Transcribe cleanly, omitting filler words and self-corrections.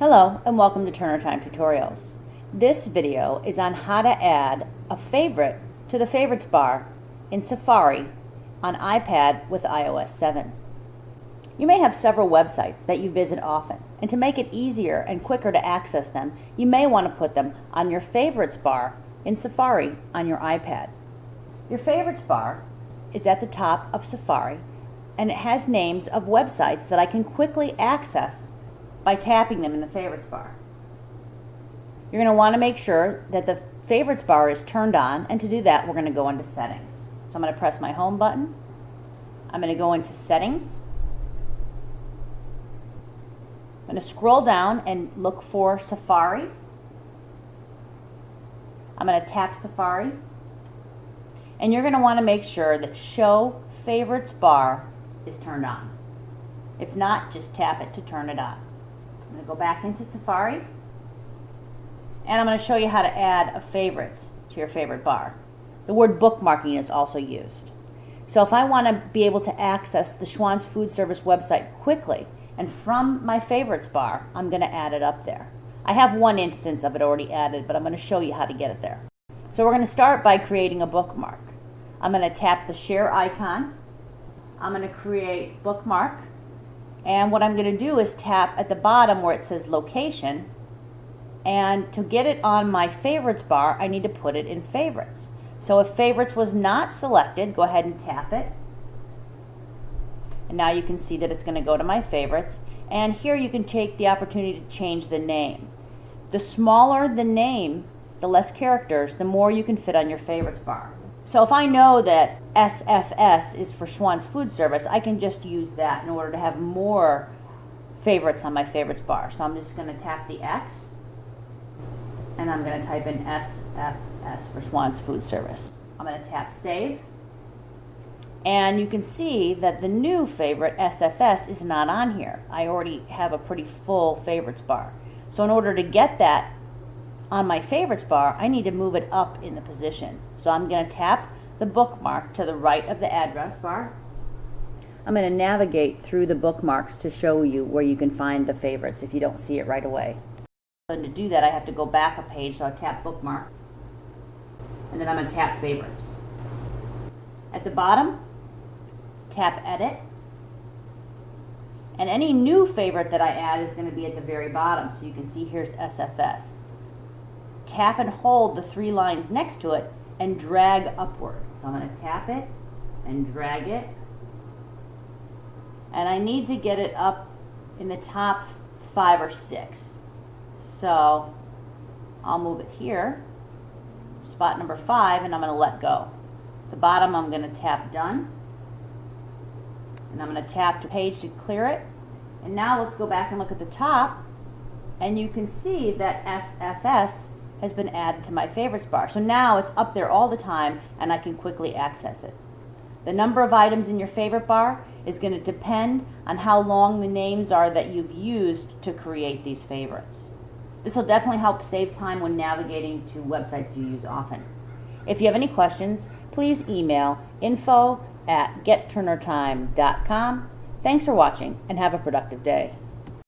Hello and welcome to Turner Time Tutorials. This video is on how to add a favorite to the favorites bar in Safari on iPad with iOS 7. You may have several websites that you visit often, and to make it easier and quicker to access them, you may want to put them on your favorites bar in Safari on your iPad. Your favorites bar is at the top of Safari, and it has names of websites that I can quickly access by tapping them in the favorites bar. You're going to want to make sure that the favorites bar is turned on, and to do that we're going to go into settings. So I'm going to press my home button. I'm going to go into settings. I'm going to scroll down and look for Safari. I'm going to tap Safari, and you're going to want to make sure that Show Favorites Bar is turned on. If not, just tap it to turn it on. I'm going to go back into Safari, and I'm going to show you how to add a favorite to your favorite bar. The word bookmarking is also used. So if I want to be able to access the Schwann's Food Service website quickly and from my favorites bar, I'm going to add it up there. I have one instance of it already added, but I'm going to show you how to get it there. So we're going to start by creating a bookmark. I'm going to tap the share icon. I'm going to create bookmark. And what I'm going to do is tap at the bottom where it says location, and to get it on my favorites bar I need to put it in favorites. So if favorites was not selected, go ahead and tap it, and now you can see that it's going to go to my favorites. And here you can take the opportunity to change the name. The smaller the name, the less characters, the more you can fit on your favorites bar. So if I know that SFS is for Schwann's Food Service, I can just use that in order to have more favorites on my favorites bar. So I'm just going to tap the X, and I'm going to type in SFS for Schwann's Food Service. I'm going to tap Save, and you can see that the new favorite SFS is not on here. I already have a pretty full favorites bar. So in order to get that on my favorites bar, I need to move it up in the position. So I'm going to tap the bookmark to the right of the address bar. I'm going to navigate through the bookmarks to show you where you can find the favorites if you don't see it right away. So to do that, I have to go back a page, so I tap bookmark, and then I'm going to tap favorites. At the bottom, tap edit, and any new favorite that I add is going to be at the very bottom. So you can see here's SFS. Tap and hold the three lines next to it and drag upward. So I'm going to tap it and drag it, and I need to get it up in the top 5 or 6. So I'll move it here, spot number 5, and I'm going to let go. The bottom I'm going to tap done, and I'm going to tap to page to clear it. And now let's go back and look at the top, and you can see that SFS has been added to my favorites bar. So now it's up there all the time, and I can quickly access it. The number of items in your favorite bar is going to depend on how long the names are that you've used to create these favorites. This will definitely help save time when navigating to websites you use often. If you have any questions, please email info@getturnertime.com. Thanks for watching, and have a productive day.